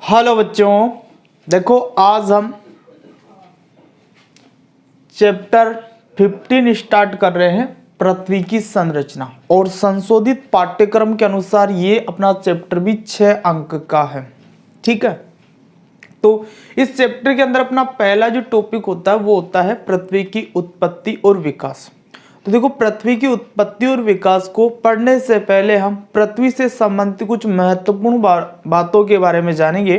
Hello बच्चों, देखो आज हम चैप्टर 15 स्टार्ट कर रहे हैं, पृथ्वी की संरचना। और संशोधित पाठ्यक्रम के अनुसार ये अपना चैप्टर भी 6 अंक का है। ठीक है, तो इस चैप्टर के अंदर अपना पहला जो टॉपिक होता है वो होता है पृथ्वी की उत्पत्ति और विकास। तो देखो, पृथ्वी की उत्पत्ति और विकास को पढ़ने से पहले हम पृथ्वी से संबंधित कुछ महत्वपूर्ण बातों के बारे में जानेंगे।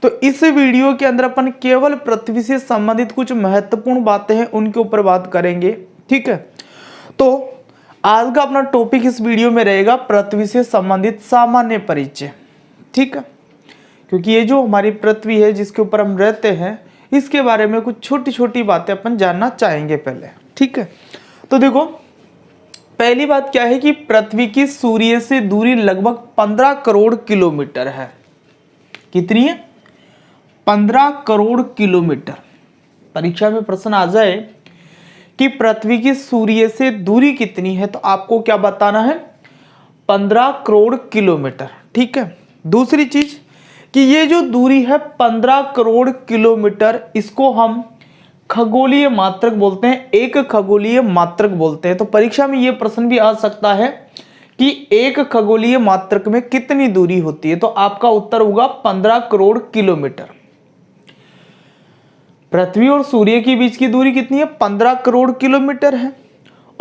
तो इस वीडियो के अंदर अपन केवल पृथ्वी से संबंधित कुछ महत्वपूर्ण बातें हैं उनके ऊपर बात करेंगे। ठीक है, तो आज का अपना टॉपिक इस वीडियो में रहेगा पृथ्वी से संबंधित सामान्य परिचय। ठीक है, क्योंकि ये जो हमारी पृथ्वी है जिसके ऊपर हम रहते हैं, इसके बारे में कुछ छोटी छोटी बातें अपन जानना चाहेंगे पहले। ठीक है, तो देखो, पहली बात क्या है कि पृथ्वी की सूर्य से दूरी लगभग 15 करोड़ किलोमीटर है। कितनी है? 15 करोड़ किलोमीटर। परीक्षा में प्रश्न आ जाए कि पृथ्वी की सूर्य से दूरी कितनी है, तो आपको क्या बताना है? 15 करोड़ किलोमीटर। ठीक है, दूसरी चीज कि ये जो दूरी है 15 करोड़ किलोमीटर, इसको हम खगोलीय मात्रक बोलते हैं, एक खगोलीय मात्रक बोलते हैं। तो परीक्षा में ये प्रश्न भी आ सकता है कि एक खगोलीय मात्रक में कितनी दूरी होती है, तो आपका उत्तर होगा 15 करोड़ किलोमीटर। पृथ्वी और सूर्य के बीच की दूरी कितनी है? 15 करोड़ किलोमीटर है।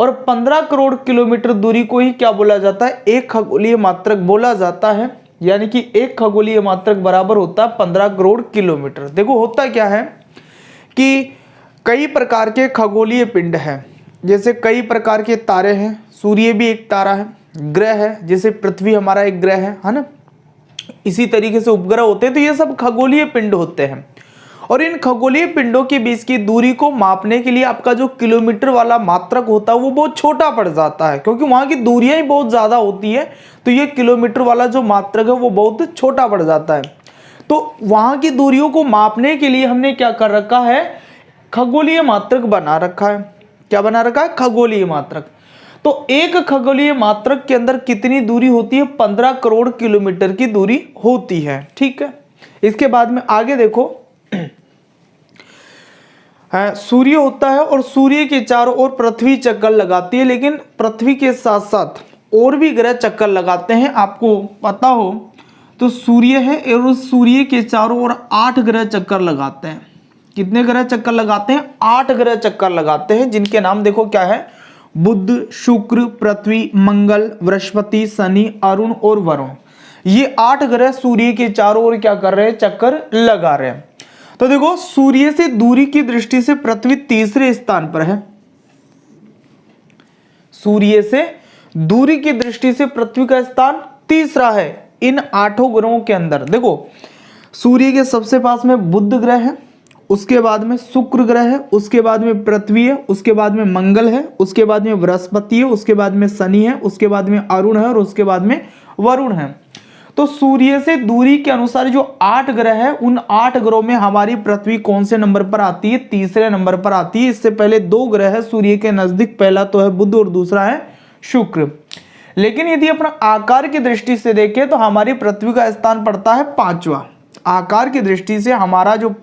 और 15 करोड़ किलोमीटर दूरी को ही क्या बोला जाता है? एक खगोलीय मात्रक बोला जाता है। यानी कि एक खगोलीय मात्रक बराबर होता है 15 करोड़ किलोमीटर। देखो, होता क्या है कि कई प्रकार के खगोलीय पिंड हैं, जैसे कई प्रकार के तारे हैं, सूर्य भी एक तारा है, ग्रह है, जैसे पृथ्वी हमारा एक ग्रह है ना। इसी तरीके से उपग्रह होते हैं। तो ये सब खगोलीय पिंड होते हैं। और इन खगोलीय पिंडों के बीच की दूरी को मापने के लिए आपका जो किलोमीटर वाला मात्रक होता है वो बहुत छोटा पड़ जाता है, क्योंकि वहां की दूरियां ही बहुत ज्यादा होती है। तो ये किलोमीटर वाला जो मात्रक है वो बहुत छोटा पड़ जाता है। तो वहां की दूरियों को मापने के लिए हमने क्या कर रखा है? खगोलीय मात्रक बना रखा है। क्या बना रखा है? खगोलीय मात्रक। तो एक खगोलीय मात्रक के अंदर कितनी दूरी होती है? 15 करोड़ किलोमीटर की दूरी होती है। ठीक है, इसके बाद में आगे देखो, सूर्य होता है और सूर्य के चारों ओर पृथ्वी चक्कर लगाती है, लेकिन पृथ्वी के साथ साथ और भी ग्रह चक्कर लगाते हैं। आपको पता हो तो सूर्य है और उस सूर्य के चारों ओर 8 ग्रह चक्कर लगाते हैं। कितने ग्रह चक्कर लगाते हैं? 8 ग्रह चक्कर लगाते हैं, जिनके नाम देखो क्या है? बुध, शुक्र, पृथ्वी, मंगल, बृहस्पति, शनि, अरुण और वरुण। ये 8 ग्रह सूर्य के चारों ओर क्या कर रहे हैं? चक्कर लगा रहे हैं। तो देखो, सूर्य से दूरी की दृष्टि से पृथ्वी तीसरे स्थान पर है। सूर्य से दूरी की दृष्टि से पृथ्वी का स्थान तीसरा है इन 8 ग्रहों के अंदर। देखो, सूर्य के सबसे पास में बुध ग्रह है, उसके बाद में शुक्र ग्रह है, उसके बाद में पृथ्वी है, उसके बाद में मंगल है, उसके बाद में बृहस्पति है, उसके बाद में शनि है, उसके बाद में अरुण है और उसके बाद में वरुण है। तो सूर्य से दूरी के अनुसार जो 8 ग्रह है, उन 8 ग्रहों में हमारी पृथ्वी कौन से नंबर पर आती है? तीसरे नंबर पर आती है। इससे पहले 2 ग्रह है सूर्य के नजदीक, पहला तो है बुध और दूसरा है शुक्र। लेकिन यदि अपना आकार की दृष्टि से देखें तो हमारी पृथ्वी का स्थान पड़ता है 5वां। आकार की दृष्टि से हमारा जो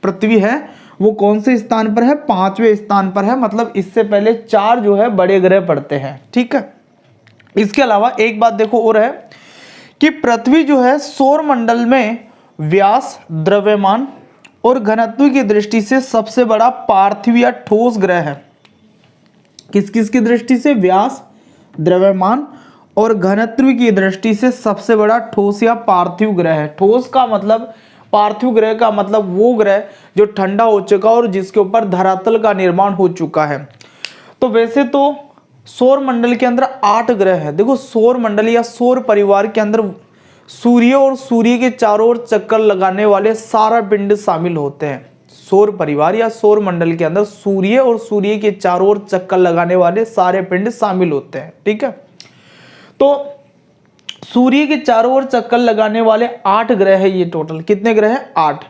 पृथ्वी है वो कौन से स्थान पर है? 5वें स्थान पर है। मतलब इससे पहले 4 जो है बड़े ग्रह पड़ते हैं। ठीक है, इसके अलावा एक बात देखो और है कि पृथ्वी जो है सौर मंडल में व्यास, द्रव्यमान और घनत्व की दृष्टि से सबसे बड़ा पार्थिव या ठोस ग्रह है। किस किस की दृष्टि से? व्यास, द्रव्यमान और घनत्व की दृष्टि से सबसे बड़ा ठोस या पार्थिव ग्रह है। ठोस का मतलब, पार्थिव ग्रह का मतलब वो ग्रह जो ठंडा हो चुका और जिसके ऊपर धरातल का निर्माण हो चुका है। तो वैसे तो सौर मंडल के अंदर 8 ग्रह है। देखो, सौर मंडल या सौर परिवार के अंदर सूर्य और सूर्य के चारों ओर चक्कर लगाने वाले सारा पिंड शामिल होते हैं। सौर परिवार या सौर मंडल के अंदर सूर्य और सूर्य के चारों ओर चक्कर लगाने वाले सारे पिंड शामिल होते हैं। ठीक है, तो सूर्य के चारों ओर चक्कर लगाने वाले 8 ग्रह है। ये टोटल कितने ग्रह हैं? 8।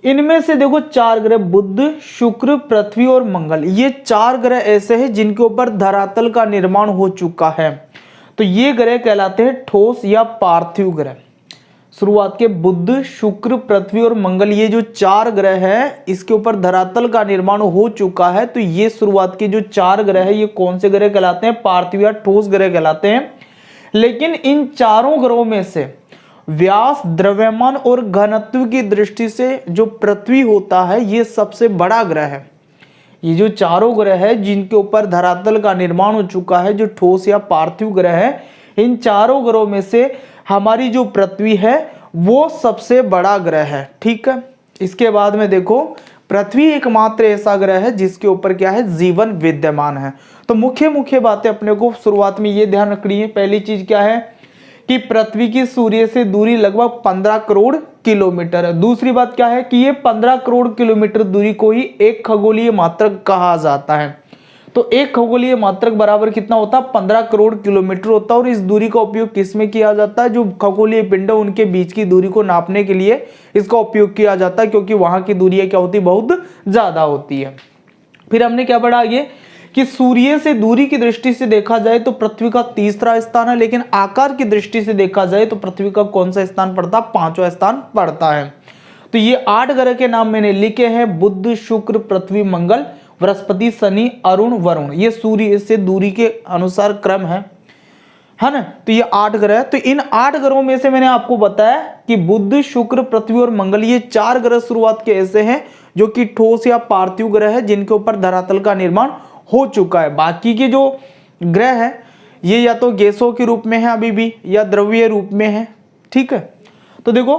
इनमें से देखो 4 ग्रह बुध, शुक्र, पृथ्वी और मंगल, ये 4 ग्रह ऐसे हैं जिनके ऊपर धरातल का निर्माण हो चुका है। तो ये ग्रह कहलाते हैं ठोस या पार्थिव ग्रह। शुरुआत के बुध, शुक्र, पृथ्वी और मंगल, ये जो 4 ग्रह है इसके ऊपर धरातल का निर्माण हो चुका है। तो ये शुरुआत के जो 4 ग्रह है ये कौन से ग्रह कहलाते हैं? पार्थिव या ठोस ग्रह कहलाते हैं। लेकिन इन चारों ग्रहों में से व्यास, द्रव्यमान और घनत्व की दृष्टि से जो पृथ्वी होता है ये सबसे बड़ा ग्रह है। ये जो चारों ग्रह है जिनके ऊपर धरातल का निर्माण हो चुका है, जो ठोस या पार्थिव ग्रह है, इन चारों ग्रहों में से हमारी जो पृथ्वी है वो सबसे बड़ा ग्रह है। ठीक है, इसके बाद में देखो पृथ्वी एकमात्र ऐसा ग्रह है जिसके ऊपर क्या है? जीवन विद्यमान है। तो मुख्य बातें अपने को शुरुआत में ये ध्यान रखनी है। पहली चीज क्या है कि पृथ्वी की सूर्य से दूरी लगभग 15 करोड़ किलोमीटर है। दूसरी बात क्या है कि ये 15 करोड़ किलोमीटर दूरी को ही एक खगोलीय मात्रक कहा जाता है। तो एक खगोलीय मात्रक बराबर कितना होता है? 15 करोड़ किलोमीटर होता है। और इस दूरी का उपयोग किस में किया जाता है? जो खगोलीय पिंड है उनके बीच की दूरी को नापने के लिए इसका उपयोग किया जाता है, क्योंकि वहां की दूरी क्या होती है? बहुत ज्यादा होती है। फिर हमने क्या पढ़ा आगे कि सूर्य से दूरी की दृष्टि से देखा जाए तो पृथ्वी का तीसरा स्थान है, लेकिन आकार की दृष्टि से देखा जाए तो पृथ्वी का कौन सा स्थान पड़ता है? 5वां स्थान पड़ता है। तो ये 8 ग्रह के नाम मैंने लिखे हैं, बुध, शुक्र, पृथ्वी, मंगल, बृहस्पति, शनि, अरुण, वरुण। ये सूर्य से दूरी के अनुसार क्रम है ना। तो ये 8 ग्रह। तो इन 8 ग्रहों में से मैंने आपको बताया कि बुध, शुक्र, पृथ्वी और मंगल, ये 4 ग्रह शुरुआत के ऐसे हैं जो कि ठोस या पार्थिव ग्रह है, जिनके ऊपर धरातल का निर्माण हो चुका है। बाकी के जो ग्रह है ये या तो गैसों के रूप में है अभी भी, या द्रव्य रूप में है। ठीक है, तो देखो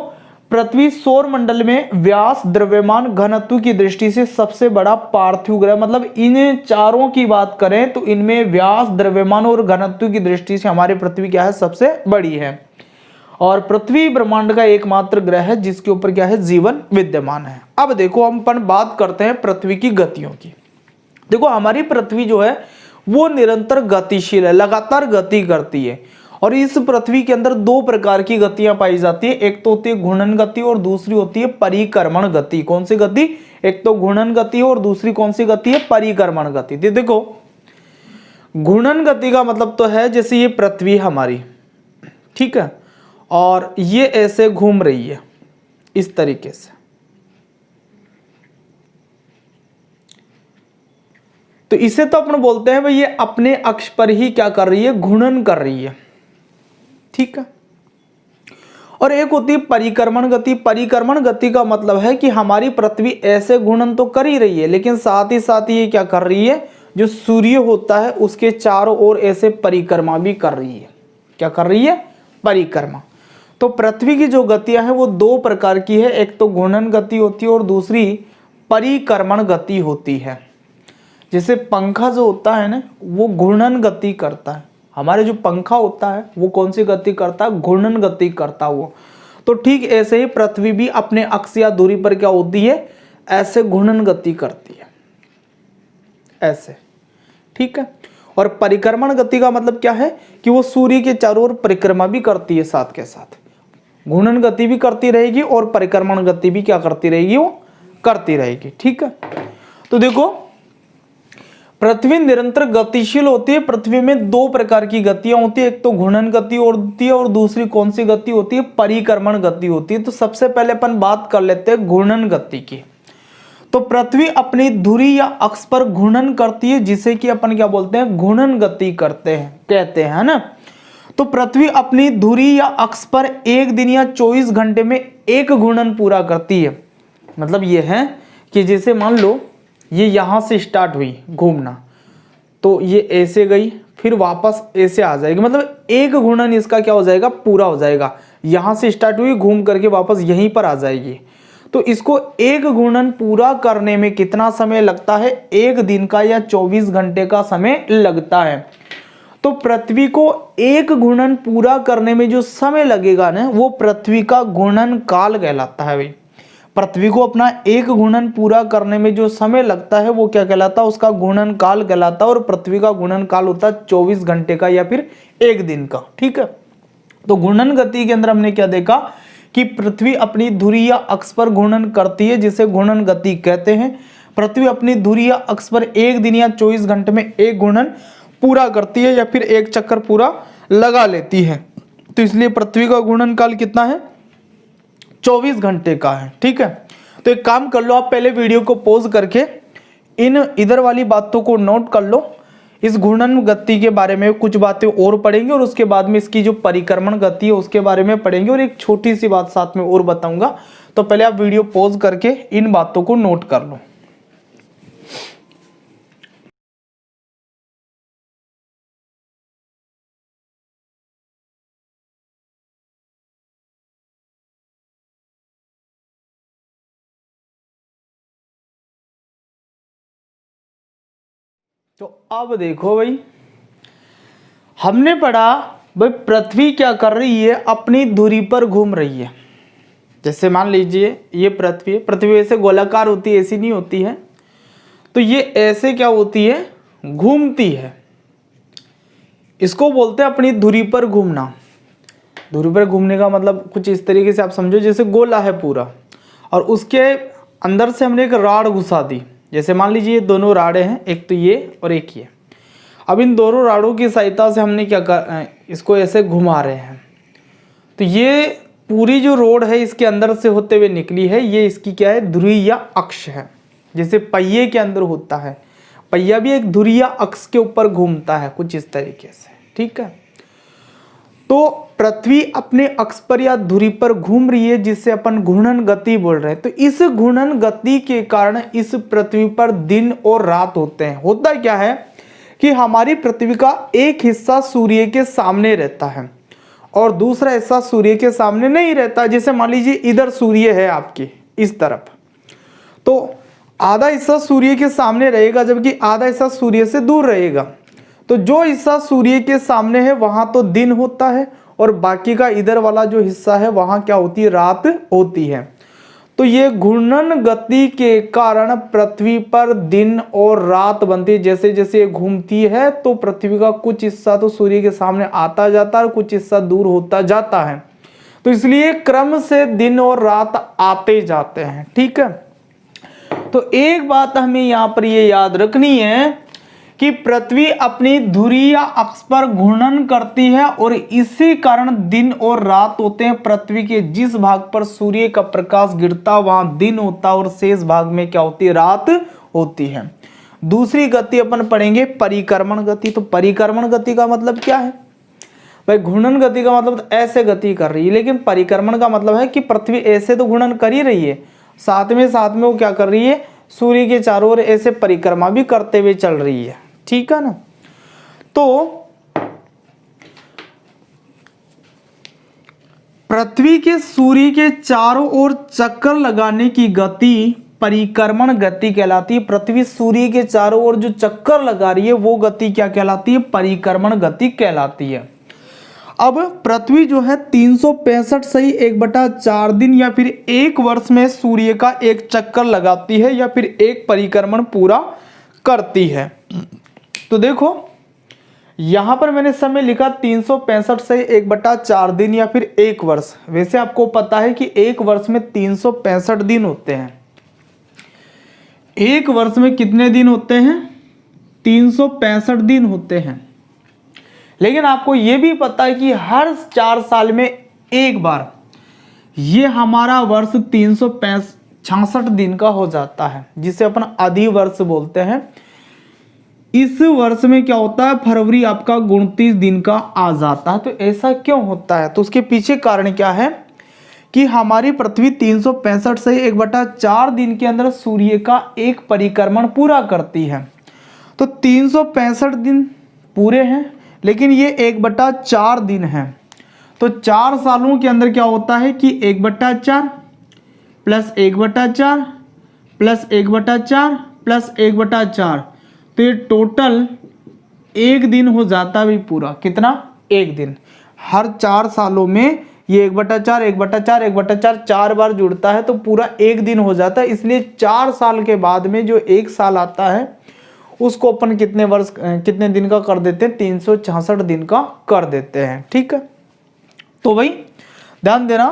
पृथ्वी सौर मंडल में व्यास, द्रव्यमान, घनत्व की दृष्टि से सबसे बड़ा पार्थिव ग्रह, मतलब इन चारों की बात करें तो इनमें व्यास, द्रव्यमान और घनत्व की दृष्टि से हमारी पृथ्वी क्या है? सबसे बड़ी है। और पृथ्वी ब्रह्मांड का एकमात्र ग्रह है जिसके ऊपर क्या है? जीवन विद्यमान है। अब देखो हम बात करते हैं पृथ्वी की गतियों की। देखो हमारी पृथ्वी जो है वो निरंतर गतिशील है, लगातार गति करती है। और इस पृथ्वी के अंदर 2 प्रकार की गतियां पाई जाती है। एक तो होती है घूर्णन गति और दूसरी होती है परिक्रमण गति। कौन सी गति? एक तो घूर्णन गति है और दूसरी कौन सी गति है? परिक्रमण गति। देखो घूर्णन गति का मतलब तो है जैसे ये पृथ्वी हमारी, ठीक है, और ये ऐसे घूम रही है इस तरीके से, तो इसे तो अपन बोलते हैं भाई ये अपने अक्ष पर ही क्या कर रही है? घूर्णन कर रही है। ठीक है, और एक होती है परिक्रमण गति। परिक्रमण गति का मतलब है कि हमारी पृथ्वी ऐसे घूर्णन तो कर ही रही है, लेकिन साथ ही ये क्या कर रही है? जो सूर्य होता है उसके चारों ओर ऐसे परिक्रमा भी कर रही है। क्या कर रही है? परिक्रमा। तो पृथ्वी की जो गतियां हैं वो 2 प्रकार की है। एक तो घूर्णन गति होती है और दूसरी परिक्रमण गति होती है। जैसे पंखा जो होता है ना वो घूर्णन गति करता है। हमारे जो पंखा होता है वो कौन सी गति करता है? घूर्णन गति करता है वो। तो ठीक ऐसे ही पृथ्वी भी अपने अक्ष या दूरी पर क्या होती है? ऐसे घूर्णन गति करती है, ऐसे। ठीक है, और परिक्रमण गति का मतलब क्या है कि वो सूर्य के चारों ओर परिक्रमा भी करती है, साथ के साथ घूर्णन गति भी करती रहेगी और परिक्रमण गति भी क्या करती रहेगी? वो करती रहेगी। ठीक है, तो देखो पृथ्वी निरंतर गतिशील होती है। पृथ्वी में 2 प्रकार की गतियां होती है, एक तो घूर्णन गति होती है और दूसरी कौन सी गति होती है? परिक्रमण गति होती है। तो सबसे पहले अपन बात कर लेते हैं घूर्णन गति की। तो पृथ्वी अपनी धुरी या अक्ष पर घूर्णन करती है, जिसे कि अपन क्या बोलते हैं? घूर्णन गति कहते हैं, है ना। तो पृथ्वी अपनी धुरी या अक्ष पर 1 दिन या 24 घंटे में एक घूर्णन पूरा करती है। मतलब ये है कि जैसे मान लो ये यहां से स्टार्ट हुई घूमना, तो ये ऐसे गई फिर वापस ऐसे आ जाएगी, मतलब एक घूर्णन इसका क्या हो जाएगा? पूरा हो जाएगा। यहां से स्टार्ट हुई घूम करके वापस यहीं पर आ जाएगी। तो इसको एक घूर्णन पूरा करने में कितना समय लगता है? 1 दिन का या 24 घंटे का समय लगता है। तो पृथ्वी को एक घूर्णन पूरा करने में जो समय लगेगा ना वो पृथ्वी का घूर्णन काल कहलाता है भाई। पृथ्वी को अपना एक घूर्णन पूरा करने में जो समय लगता है वो क्या कहलाता है? उसका घूर्णन काल कहलाता है। और पृथ्वी का घूर्णन काल होता है 24 घंटे का या फिर 1 दिन का। ठीक है, तो घूर्णन गति के अंदर हमने क्या देखा कि पृथ्वी अपनी धुरी या अक्ष पर घूर्णन करती है, जिसे घूर्णन गति कहते हैं। पृथ्वी अपनी धुरी या अक्ष पर 1 दिन या 24 घंटे में एक घूर्णन पूरा करती है या फिर एक चक्कर पूरा लगा लेती है। तो इसलिए पृथ्वी का घूर्णन काल कितना है? 24 घंटे का है। ठीक है, तो एक काम कर लो, आप पहले वीडियो को पॉज करके इन इधर वाली बातों को नोट कर लो। इस घूर्णन गति के बारे में कुछ बातें और पढ़ेंगे और उसके बाद में इसकी जो परिक्रमण गति है उसके बारे में पढ़ेंगे और एक छोटी सी बात साथ में और बताऊंगा। तो पहले आप वीडियो पॉज करके इन बातों को नोट कर लो। तो अब देखो भाई, हमने पढ़ा भाई पृथ्वी क्या कर रही है, अपनी धुरी पर घूम रही है। जैसे मान लीजिए ये पृथ्वी है, पृथ्वी ऐसे गोलाकार होती है, ऐसी नहीं होती है। तो ये ऐसे क्या होती है, घूमती है। इसको बोलते हैं अपनी धुरी पर घूमना। धुरी पर घूमने का मतलब कुछ इस तरीके से आप समझो, जैसे गोला है पूरा और उसके अंदर से हमने एक राड घुसा दी। जैसे मान लीजिए ये दोनों राड़े हैं, एक तो ये और एक ये। अब इन दोनों राड़ों की सहायता से हमने क्या कर, इसको ऐसे घुमा रहे हैं। तो ये पूरी जो रोड है इसके अंदर से होते हुए निकली है, ये इसकी क्या है, धुरी या अक्ष है। जैसे पहिए के अंदर होता है, पहिया भी एक धुरी या अक्ष के ऊपर घूमता है, कुछ इस तरीके से। ठीक है, तो पृथ्वी अपने अक्ष पर या धुरी पर घूम रही है, जिससे अपन घूर्णन गति बोल रहे हैं। तो इस घूर्णन गति के कारण इस पृथ्वी पर दिन और रात होते हैं। होता क्या है कि हमारी पृथ्वी का एक हिस्सा सूर्य के सामने रहता है और दूसरा हिस्सा सूर्य के सामने नहीं रहता। जैसे मान लीजिए इधर सूर्य है आपकी इस तरफ, तो आधा हिस्सा सूर्य के सामने रहेगा जबकि आधा हिस्सा सूर्य से दूर रहेगा। तो जो हिस्सा सूर्य के सामने है वहां तो दिन होता है और बाकी का इधर वाला जो हिस्सा है वहां क्या होती है, रात होती है। तो ये घूर्णन गति के कारण पृथ्वी पर दिन और रात बनती है। जैसे जैसे ये घूमती है तो पृथ्वी का कुछ हिस्सा तो सूर्य के सामने आता जाता है और कुछ हिस्सा दूर होता जाता है। तो इसलिए क्रम से दिन और रात आते जाते हैं। ठीक है, तो एक बात हमें यहाँ पर ये याद रखनी है कि पृथ्वी अपनी धुरी या अक्ष पर घूर्णन करती है और इसी कारण दिन और रात होते हैं। पृथ्वी के जिस भाग पर सूर्य का प्रकाश गिरता वहां दिन होता और शेष भाग में क्या होती है, रात होती है। दूसरी गति अपन पढ़ेंगे परिक्रमण गति। तो परिक्रमण गति का मतलब क्या है भाई, घूर्णन गति का मतलब ऐसे गति कर रही है, लेकिन परिक्रमण का मतलब है कि पृथ्वी ऐसे तो घूर्णन कर ही रही है, साथ में वो क्या कर रही है, सूर्य के चारों ओर ऐसे परिक्रमा भी करते हुए चल रही है। ठीक है ना। तो पृथ्वी के सूर्य के चारों ओर चक्कर लगाने की गति परिक्रमण गति कहलाती है। पृथ्वी सूर्य के चारों ओर जो चक्कर लगा रही है वो गति क्या कहलाती है, परिक्रमण गति कहलाती है। अब पृथ्वी जो है 365 सही 1/4 दिन या फिर एक वर्ष में सूर्य का एक चक्कर लगाती है या फिर एक परिक्रमण पूरा करती है। तो देखो यहां पर मैंने समय लिखा 365 से 1/4 दिन या फिर एक वर्ष। वैसे आपको पता है कि एक वर्ष में 365 दिन होते हैं। एक वर्ष में कितने दिन होते हैं, 365 दिन होते हैं। लेकिन आपको यह भी पता है कि हर 4 साल में एक बार ये हमारा वर्ष 366 दिन का हो जाता है, जिसे अपन अधिवर्ष बोलते हैं। इस वर्ष में क्या होता है, फरवरी आपका 29 दिन का आ जाता है। तो ऐसा क्यों होता है, तो उसके पीछे कारण क्या है कि हमारी पृथ्वी 365 से 1/4 दिन के अंदर सूर्य का एक परिक्रमण पूरा करती है। तो 365 दिन पूरे हैं, लेकिन ये 1/4 दिन है। तो 4 सालों के अंदर क्या होता है कि 1/4 प्लस 1/4 प्लस 1/4 प्लस 1/4, तो ये टोटल एक दिन हो जाता है भी पूरा। कितना, एक दिन। हर 4 सालों में ये 1/4 1/4 1/4 4 बार जुड़ता है तो पूरा एक दिन हो जाता है। इसलिए 4 साल के बाद में जो एक साल आता है उसको अपन कितने दिन का कर देते हैं, 366 दिन का कर देते हैं। ठीक है, तो भाई ध्यान देना,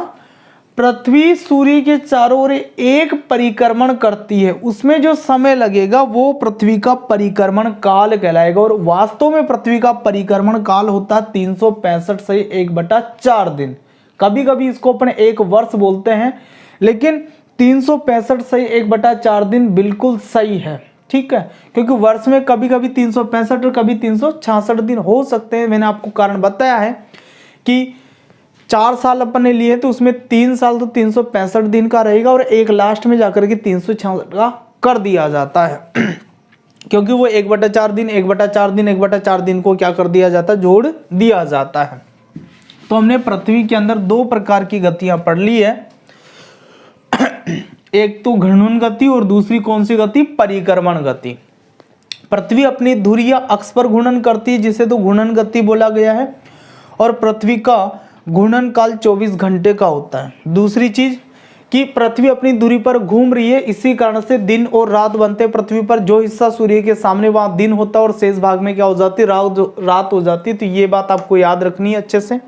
पृथ्वी सूर्य के चारों ओर एक परिक्रमण करती है, उसमें जो समय लगेगा वो पृथ्वी का परिक्रमण काल कहलाएगा। और वास्तव में पृथ्वी का परिक्रमण काल होता है 365 से 1/4 दिन। कभी कभी इसको अपन एक वर्ष बोलते हैं, लेकिन 365 सही 1/4 दिन बिल्कुल सही है, ठीक है, क्योंकि वर्ष में कभी कभी 365 और कभी 366 दिन हो सकते हैं। मैंने आपको कारण बताया है कि 4 साल अपन ने लिए तो उसमें 3 साल तो 365 दिन का रहेगा और एक लास्ट में जाकर के 366 का कर दिया जाता है क्योंकि वो 1/4 दिन 1/4 दिन 1/4 दिन को क्या कर दिया जाता है, जोड़ दिया जाता है। तो हमने पृथ्वी के अंदर 2 प्रकार की गतियां पढ़ ली है, एक तो घूर्णन गति और दूसरी कौन सी गति, परिक्रमण गति। पृथ्वी अपनी धुरी या अक्ष पर घूर्णन करती है जिसे तो घूर्णन गति बोला गया है, और पृथ्वी का घूर्णन काल 24 घंटे का होता है। दूसरी चीज कि पृथ्वी अपनी धुरी पर घूम रही है, इसी कारण से दिन और रात बनते हैं। पृथ्वी पर जो हिस्सा सूर्य के सामने वहां दिन होता है और शेष भाग में क्या हो जाती है, रात हो जाती है। तो ये बात आपको याद रखनी है अच्छे से।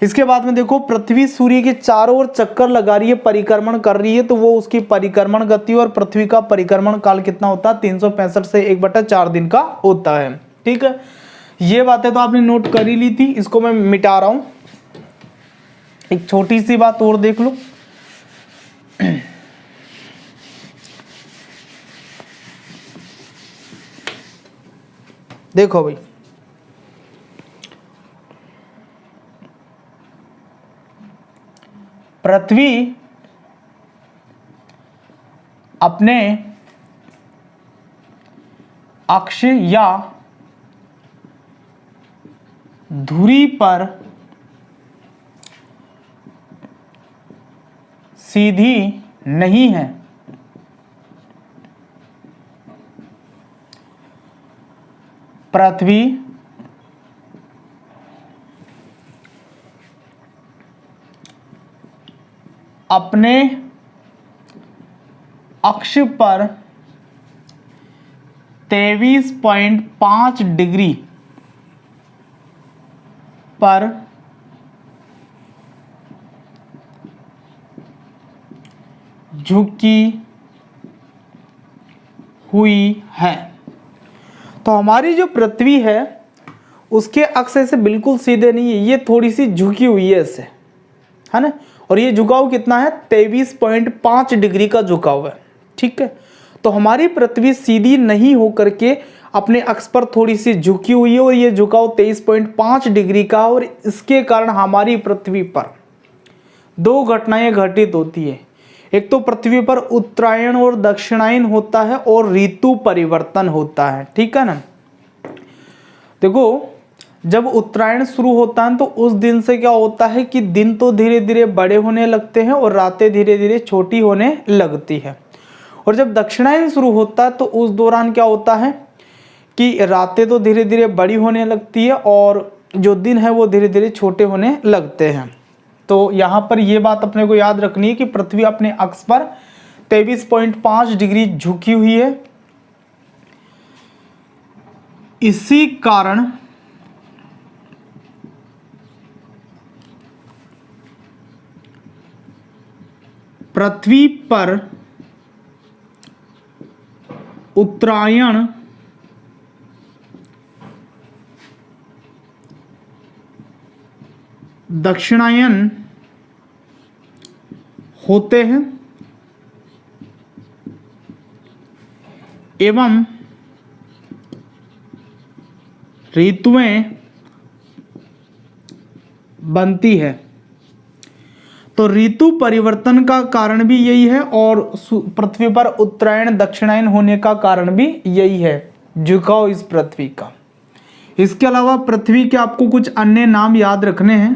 इसके बाद में देखो, पृथ्वी सूर्य के चारों ओर चक्कर लगा रही है, परिक्रमण कर रही है, तो वो उसकी परिक्रमण गति और पृथ्वी का परिक्रमण काल कितना होता है, 365 से 1/4 दिन का होता है। ठीक है, ये बातें तो आपने नोट कर ही ली थी, इसको मैं मिटा रहा हूं। एक छोटी सी बात और देख लो, देखो भाई, पृथ्वी अपने अक्ष या धुरी पर सीधी नहीं है। पृथ्वी अपने अक्ष पर 23.5 डिग्री पर झुकी हुई है। तो हमारी जो पृथ्वी है उसके अक्ष से बिल्कुल सीधे नहीं है, ये थोड़ी सी झुकी हुई है इससे, है ना। और ये झुकाव कितना है, 23.5 डिग्री का झुकाव है। ठीक है, तो हमारी पृथ्वी सीधी नहीं होकर के अपने अक्ष पर थोड़ी सी झुकी हुई है और ये झुकाव 23.5 डिग्री का, और इसके कारण हमारी पृथ्वी पर 2 घटनाएं घटित होती है। एक तो पृथ्वी पर उत्तरायण और दक्षिणायन होता है और ऋतु परिवर्तन होता है। ठीक है ना। देखो, जब उत्तरायण शुरू होता है तो उस दिन से क्या होता है कि दिन तो धीरे धीरे बड़े होने लगते हैं और रातें धीरे धीरे छोटी होने लगती है। और जब दक्षिणायन शुरू होता है तो उस दौरान क्या होता है कि रातें तो धीरे धीरे बड़ी होने लगती है और जो दिन है वो धीरे धीरे छोटे होने लगते हैं। तो यहाँ पर ये बात अपने को याद रखनी है कि पृथ्वी अपने अक्ष पर 23.5 डिग्री झुकी हुई है। इसी कारण पृथ्वी पर उत्तरायण दक्षिणायन होते हैं एवं ऋतुएं बनती है। तो ऋतु परिवर्तन का कारण भी यही है और पृथ्वी पर उत्तरायण दक्षिणायन होने का कारण भी यही है, झुकाव इस पृथ्वी का। इसके अलावा पृथ्वी के आपको कुछ अन्य नाम याद रखने हैं।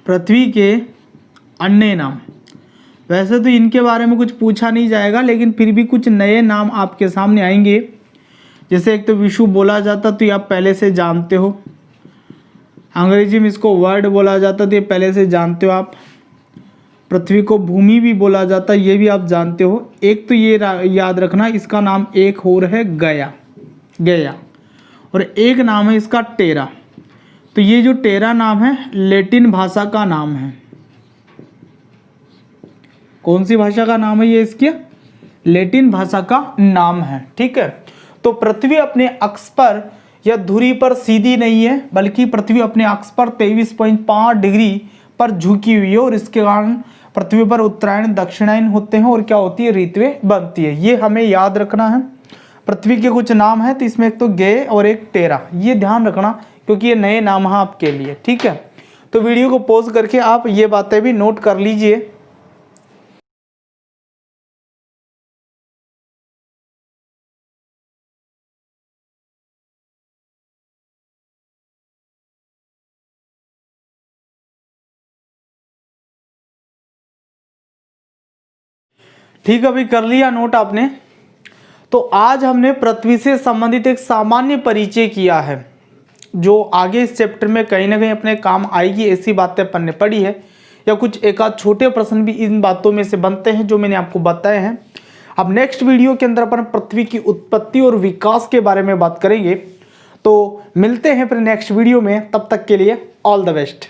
पृथ्वी के अन्य नाम, वैसे तो इनके बारे में कुछ पूछा नहीं जाएगा, लेकिन फिर भी कुछ नए नाम आपके सामने आएंगे। जैसे एक तो विषु बोला जाता, तो ये आप पहले से जानते हो। अंग्रेजी में इसको वर्ल्ड बोला जाता, तो ये पहले से जानते हो आप। पृथ्वी को भूमि भी बोला जाता, ये भी आप जानते हो। एक तो ये याद रखना, इसका नाम एक और है गया, और एक नाम है इसका टेरा। तो ये जो टेरा नाम है लैटिन भाषा का नाम है। कौन सी भाषा का नाम है ये, इसके लैटिन भाषा का नाम है। ठीक है, तो पृथ्वी अपने अक्ष पर यह धुरी पर सीधी नहीं है, बल्कि पृथ्वी अपने अक्ष पर 23.5 डिग्री पर झुकी हुई है और इसके कारण पृथ्वी पर उत्तरायण दक्षिणायन होते हैं और क्या होती है, ऋतुएं बनती है। ये हमें याद रखना है। पृथ्वी के कुछ नाम है, तो इसमें एक तो गे और एक टेरा, ये ध्यान रखना क्योंकि ये नए नाम हैं आपके लिए, ठीक है। तो वीडियो को पॉज करके आप ये बातें भी नोट कर लीजिए। ठीक है, अभी कर लिया नोट आपने। तो आज हमने पृथ्वी से संबंधित एक सामान्य परिचय किया है, जो आगे इस चैप्टर में कहीं ना कहीं अपने काम आएगी, ऐसी बातें अपन ने पढ़ी है, या कुछ एक आध छोटे प्रश्न भी इन बातों में से बनते हैं जो मैंने आपको बताए हैं। अब नेक्स्ट वीडियो के अंदर अपन पृथ्वी की उत्पत्ति और विकास के बारे में बात करेंगे। तो मिलते हैं फिर नेक्स्ट वीडियो में, तब तक के लिए ऑल द बेस्ट।